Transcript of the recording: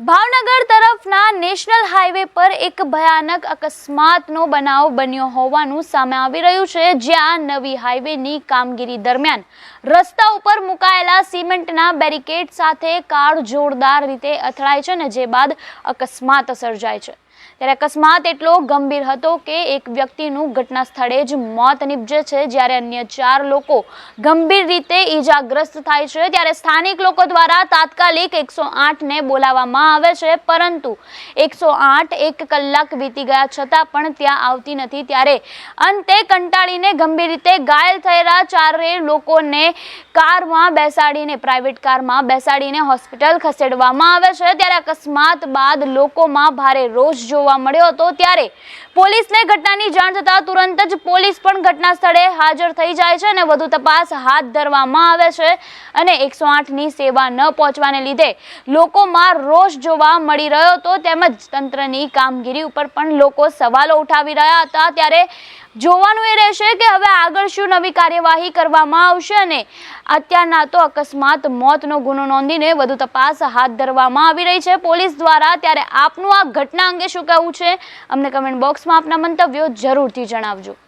ભાવનગર તરફના national highway પર એક ભયાનક અકસ્માતનો બનાવ બન્યો હોવાનું સામે આવી રહ્યું છે, જ્યાં નવી હાઈવેની કામગીરી દરમિયાન રસ્તા ઉપર મુકાયેલા સિમેન્ટના બેરિકેડ સાથે કાર જોરદાર રીતે અથડાય છે ને જે બાદ અકસ્માત સર્જાય છે। ત્યારે અકસ્માત એટલો ગંભીર હતો કે એક વ્યક્તિનું ઘટના સ્થળે જ મોત નીપજે છે, જ્યારે અન્ય 4 લોકો ગંભીર રીતે ઈજાગ્રસ્ત થાય છે। ત્યારે સ્થાનિક લોકો દ્વારા તાત્કાલિક 108 ને બોલાવવામાં આવે છે, પરંતુ 108 1 કલાક વીતી ગયા છતાં પણ ત્યાં આવતી નથી। ત્યારે અંતે કંટાળીને ગંભીર રીતે ઘાયલ થયેલા 4 લોકોને કારમાં બેસાડીને પ્રાઇવેટ કારમાં બેસાડીને હોસ્પિટલ ખસેડવામાં આવે છે। ત્યારે અકસ્માત બાદ લોકોમાં ભારે રોષ જોવા મળ્યો હતો। ત્યારે પોલીસને ઘટનાની જાણ થતાં તુરંત જ પોલીસ પણ ઘટના સ્થળે હાજર થઈ જાય છે અને વધુ તપાસ હાથ ધરવામાં આવે છે અને 108ની સેવા ન પહોંચવાને લીધે લોકોમાં રોષ જોવા મળી રહ્યો હતો, તેમજ તંત્રની કામગીરી ઉપર પણ લોકો સવાલો ઉઠાવી રહ્યા હતા। ત્યારે જોવાનું એ રહેશે કે હવે આગળ શું નવી કાર્યવાહી કરવામાં આવશે અને અત્યારના તો અકસ્માત મોતનો ગુનો નોંધીને વધુ તપાસ હાથ ધરવામાં આવી રહી છે પોલીસ દ્વારા। ત્યારે આપનું આ ઘટના અંગે શું કહેવું છે, અમને કમેન્ટ બોક્સમાં આપના મંતવ્યો જરૂરથી જણાવજો।